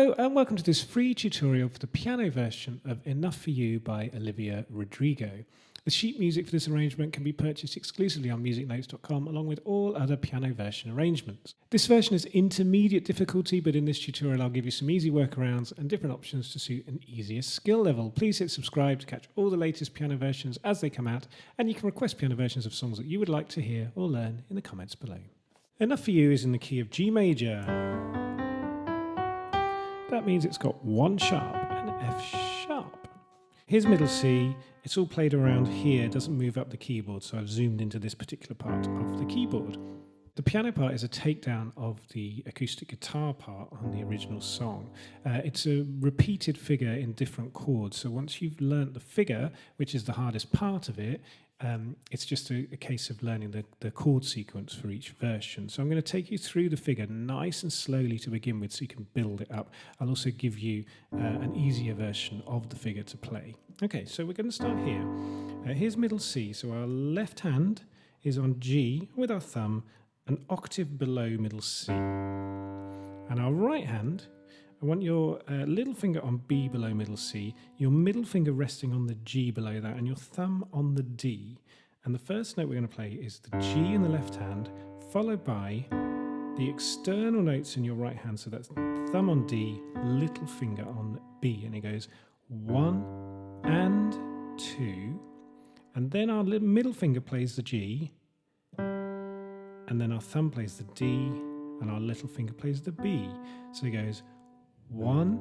Hello and welcome to this free tutorial for the piano version of Enough For You by Olivia Rodrigo. The sheet music for this arrangement can be purchased exclusively on musicnotes.com along with all other piano version arrangements. This version is intermediate difficulty, but in this tutorial I'll give you some easy workarounds and different options to suit an easier skill level. Please hit subscribe to catch all the latest piano versions as they come out, and you can request piano versions of songs that you would like to hear or learn in the comments below. Enough For You is in the key of G major. That means it's got one sharp and F sharp. Here's middle C. It's all played around here, doesn't move up the keyboard, so I've zoomed into this particular part of the keyboard. The piano part is a takedown of the acoustic guitar part on the original song. It's a repeated figure in different chords, so once you've learnt the figure, which is the hardest part of it, it's just a case of learning the chord sequence for each version. So I'm going to take you through the figure nice and slowly to begin with so you can build it up. I'll also give you an easier version of the figure to play. Okay, so we're going to start here. Here's middle C, so our left hand is on G with our thumb an octave below middle C. And our right hand, I want your little finger on B below middle C, your middle finger resting on the G below that, and your thumb on the D. And the first note we're going to play is the G in the left hand, followed by the external notes in your right hand. So that's thumb on D, little finger on B. And it goes 1 and 2. And then our middle finger plays the G. And then our thumb plays the D. And our little finger plays the B. So it goes 1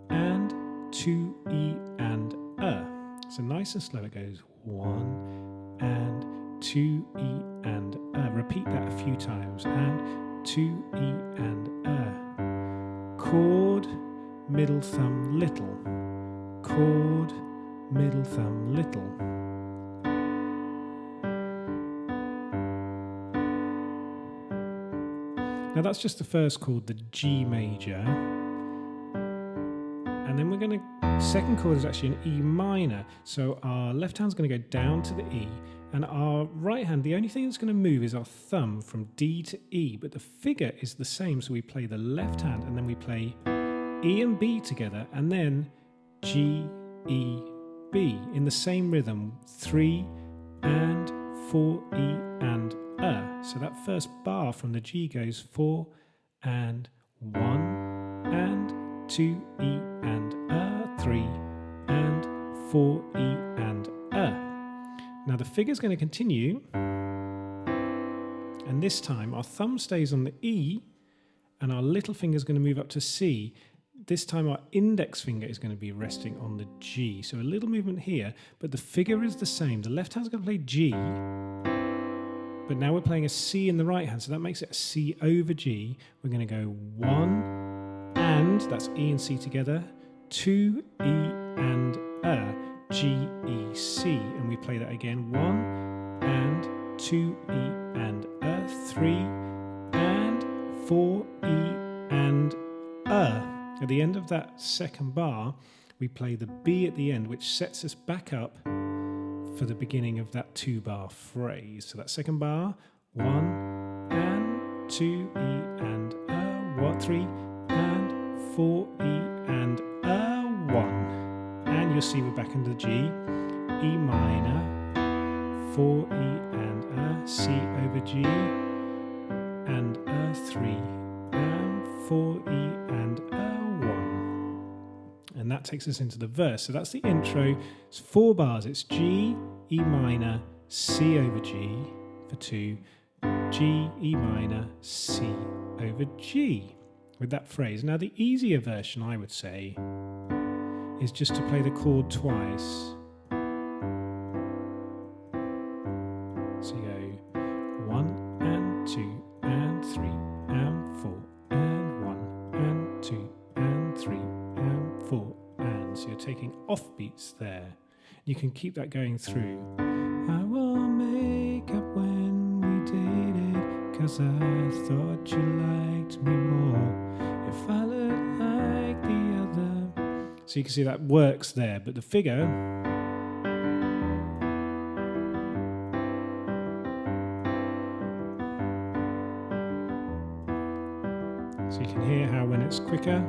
and 2 E and So nice and slow it goes 1 and 2 E and Repeat that a few times. And 2 E and Chord, middle thumb, little. Chord, middle thumb, little. Now that's just the first chord, the G major. And then we're going to, second chord is actually an E minor. So our left hand's going to go down to the E, and our right hand, the only thing that's going to move is our thumb from D to E, but the figure is the same. So we play the left hand and then we play E and B together, and then G, E, B in the same rhythm, 3 and 4 E and So that first bar from the G goes 4 and 1 and 2 E and 3 and 4 E and Now the figure's going to continue, and this time our thumb stays on the E and our little finger is going to move up to C. This time our index finger is going to be resting on the G. So a little movement here, but the figure is the same. The left hand's going to play G, but now we're playing a C in the right hand, so that makes it a C over G. We're going to go 1 and, that's E and C together, 2 E and G, E, C. And we play that again, 1 and 2 E and 3 and 4 E and At the end of that second bar, we play the B at the end, which sets us back up for the beginning of that 2-bar phrase. So that second bar, 1 and 2 E and 3 and 4 E and 1. And you'll see we're back into the G, E minor, 4 E and C over G, and 3 and 4 E and 1. And that takes us into the verse. So that's the intro. It's 4 bars. It's G, E minor, C over G for 2, G, E minor, C over G with that phrase. Now the easier version, I would say, is just to play the chord twice. So you go 1 and 2 and 3 and 4 and 1 and 2 and 3 and 4 and. So you're taking off beats there. You can keep that going through. I will make up when we dated, 'cause I thought you liked me more if I looked like the other. So you can see that works there, but the figure, so you can hear how when it's quicker,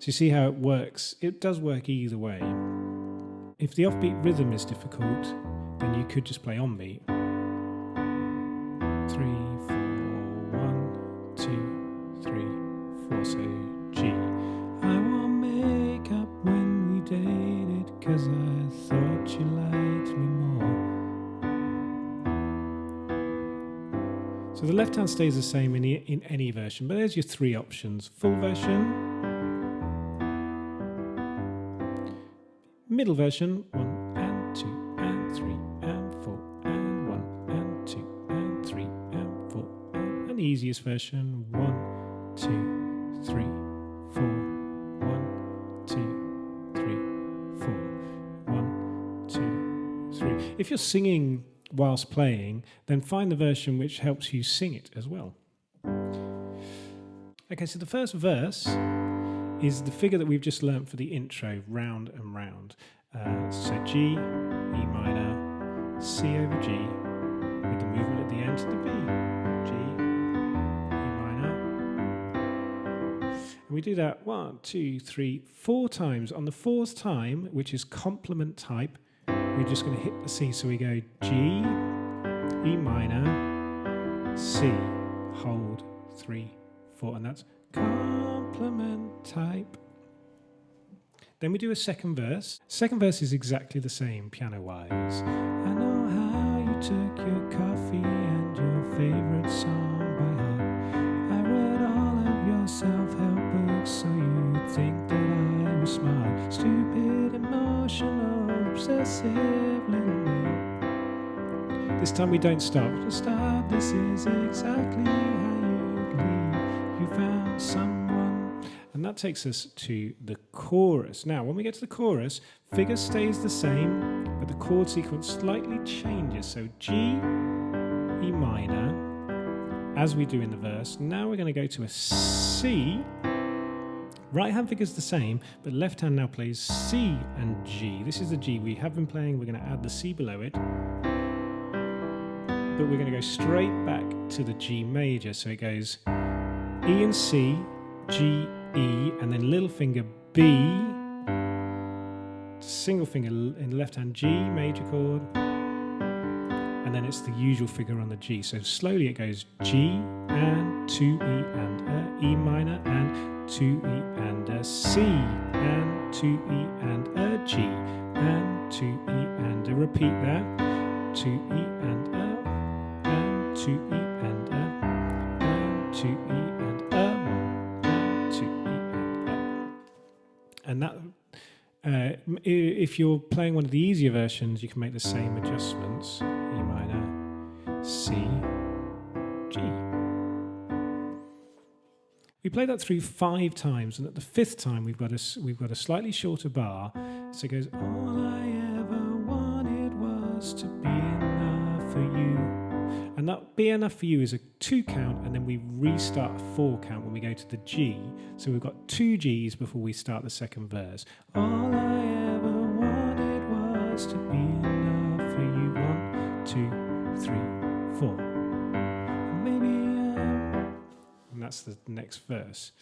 So you see how it works? It does work either way. If the offbeat rhythm is difficult, then you could just play on beat. 3, 4, 1, 2, 3, 4. So G. I won't make up when we dated, 'cause I thought you liked me more. So the left hand stays the same in any version, but there's your 3 options. Full version, middle version, 1 and 2 and 3 and 4 and 1 and 2 and 3 and 4, and the easiest version, 1, 2, 3, 4, 1, 2, 3, 4, 1, 2, 3. If you're singing whilst playing, then find the version which helps you sing it as well. Okay, so the first verse is the figure that we've just learnt for the intro, round and round. So G, E minor, C over G, with the movement at the end to the B. G, E minor. And we do that 1, 2, 3, 4 times. On the 4th time, which is complement type, we're just going to hit the C. So we go G, E minor, C, hold, 3, 4, and that's complement type. Then we do a second verse. Second verse is exactly the same piano-wise. I know how you took your coffee and your favourite song by heart. I read all of your self-help books so you'd think that I was smart. Stupid, emotional, obsessive little me. This time we don't stop. To start, this is exactly how you'd leave. You found someone. And that takes us to the chorus. Now, when we get to the chorus, figure stays the same, but the chord sequence slightly changes. So G, E minor, as we do in the verse. Now we're going to go to a C. Right hand figure's the same, but left hand now plays C and G. This is the G we have been playing. We're going to add the C below it. But we're going to go straight back to the G major. So it goes E and C, G, E, and then little finger B, single finger in the left hand G major chord, and then it's the usual figure on the G. So slowly it goes G and 2 E and a, E minor and 2 E and a, C and 2 E and a, G and 2 E and a. Repeat that. 2 E and a, and 2 E and a, and 2 E and a. And that, if you're playing one of the easier versions, you can make the same adjustments. E minor, C, G. We play that through 5 times, and at the 5th time we've got a slightly shorter bar. So it goes, all I ever wanted was to be enough for you. And that be enough for you is a 2 count, and then we restart a 4 count when we go to the G. So we've got 2 Gs before we start the second verse. All I ever wanted was to be enough for you. 1, 2, 3, 4. Maybe and that's the next verse.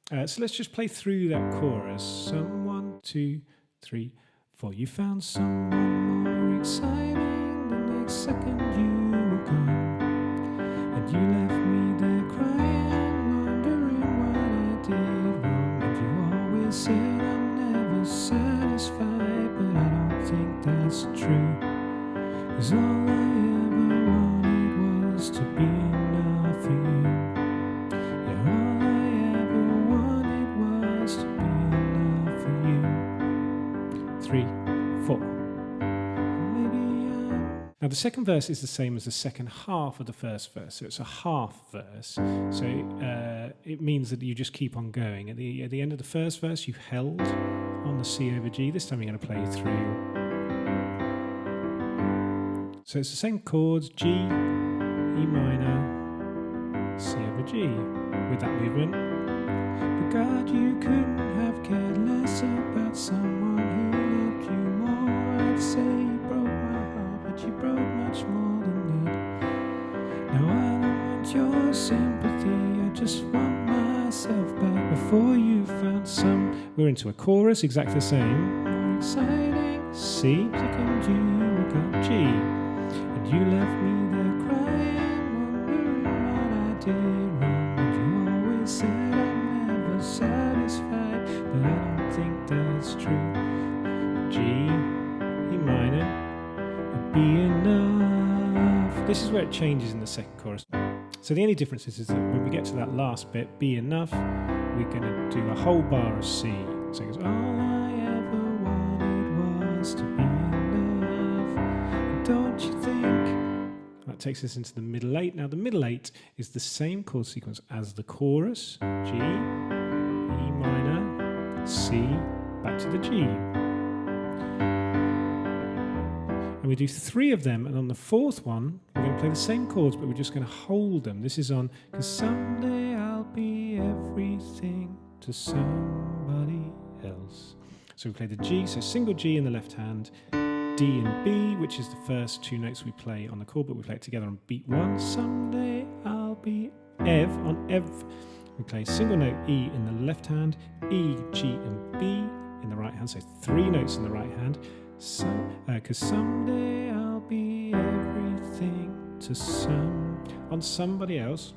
So let's just play through that chorus. Some 1, 2, 3, 4. You found someone more exciting. The next second you and you left me there crying, wondering what I did wrong. And you always said I'm never satisfied, but I don't think that's true. 'Cause all I ever wanted was to be enough for you. Yeah, all I ever wanted was to be enough for you. 3, 4. Now the second verse is the same as the second half of the first verse, so it's a half verse. So it means that you just keep on going. At the end of the first verse, you held on the C over G. This time you're going to play through. So it's the same chords: G, E minor, C over G, with that movement. But God, you couldn't have cared less about someone who loved you more. I'd say you broke my heart, but you broke much more than that. Now I don't want your sympathy, I just want my myself back before you found some. We're into a chorus, exactly the same. More exciting. C, second G, woke up G. And you left me there crying, wondering what I did wrong. And you always said I'm never satisfied, but I don't think that's true. G, E minor, it'd be enough. This is where it changes in the second chorus. So the only difference is that when we get to that last bit, be enough, we're going to do a whole bar of C. So it goes, all I ever wanted was to be enough. Don't you think? That takes us into the middle eight. Now the middle eight is the same chord sequence as the chorus. G, E minor, C, back to the G. And we do 3 of them, and on the 4th one, we're going to play the same chords, but we're just going to hold them. This is on, because someday I'll be everything to somebody else. So we play the G, so single G in the left hand, D and B, which is the first 2 notes we play on the chord, but we play it together on beat 1. Someday I'll be Ev on Ev. We play single note E in the left hand, E, G and B in the right hand, so 3 notes in the right hand. So, because someday I'll be everything to on somebody else.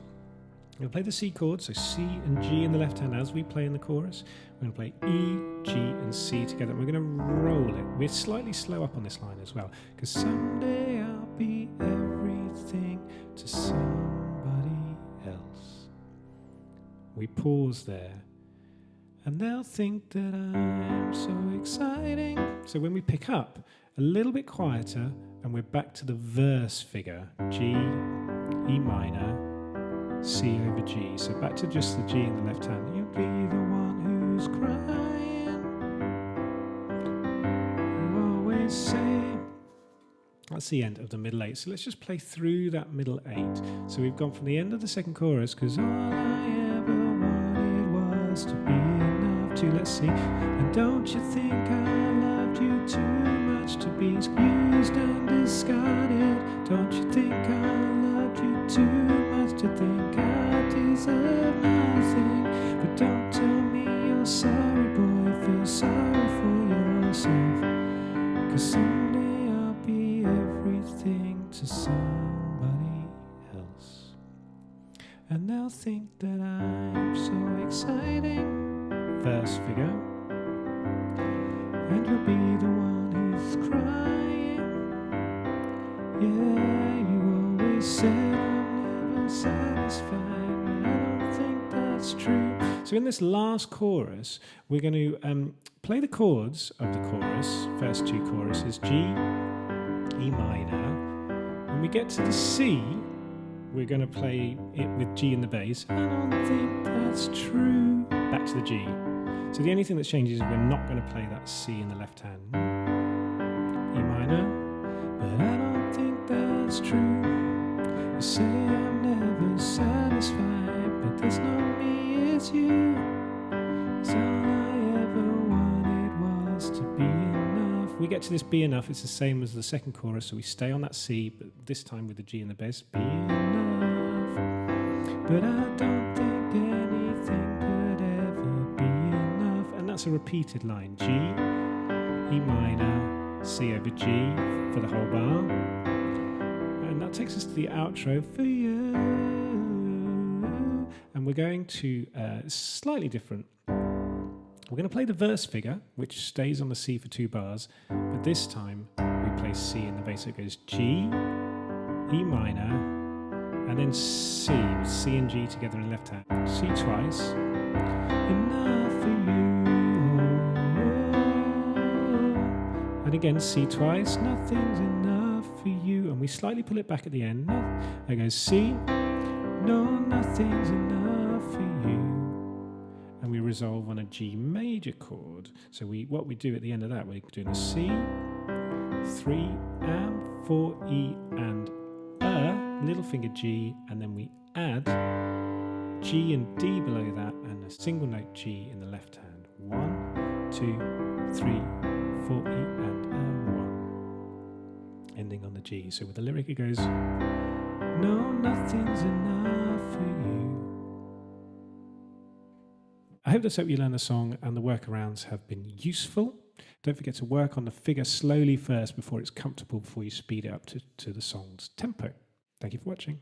We'll play the C chord, so C and G in the left hand as we play in the chorus. We're going to play E, G and C together. We're going to roll it. We're slightly slow up on this line as well, because someday I'll be everything to somebody else. We pause there. And they'll think that I'm so exciting. So when we pick up, a little bit quieter, and we're back to the verse figure. G, E minor, C over G. So back to just the G in the left hand. You'll be the one who's crying. You always say. That's the end of the middle 8. So let's just play through that middle 8. So we've gone from the end of the second chorus, because all I ever wanted was to be enough to, let's see. And don't you think I loved you too much to be used and discarded? Don't you think I loved you too much to think I deserve nothing? But don't tell me you're sorry, boy, feel sorry for yourself. 'Cause someday I'll be everything to somebody else. And they'll think that I'm so exciting. Verse figure. And you'll be the one who's crying. Yeah, you always said I'm never satisfied, but I don't think that's true. So in this last chorus, we're going to play the chords of the chorus, first 2 choruses, G, E minor. When we get to the C, we're going to play it with G in the bass. I don't think that's true. Back to the G. So the only thing that changes is we're not going to play that C in the left hand. E minor. But I don't think that's true. You say I'm never satisfied, but there's no me, it's you. 'Cause all I ever wanted was to be enough. We get to this be enough, it's the same as the second chorus, so we stay on that C, but this time with the G in the bass. Be enough. But I don't think anything could ever be enough. And that's a repeated line. G, E minor, C over G for the whole bar. And that takes us to the outro for you. And we're going to slightly different. We're going to play the verse figure, which stays on the C for 2 bars, but this time we play C in the bass. So it goes G, E minor, and then C, with C and G together in the left hand. C twice. Enough for you. And again, C twice. Nothing's enough for you. And we slightly pull it back at the end. It goes C. No, nothing's enough for you. And we resolve on a G major chord. So what we do at the end of that, we're doing a C, 3, and 4, E, and little finger G, and then we add G and D below that, and a single note G in the left hand. 1, 2, 3, 4, E, and 1. Ending on the G. So with the lyric it goes, no, nothing's enough for you. I hope that's helped you learn the song and the workarounds have been useful. Don't forget to work on the figure slowly first before it's comfortable before you speed it up to the song's tempo. Thank you for watching.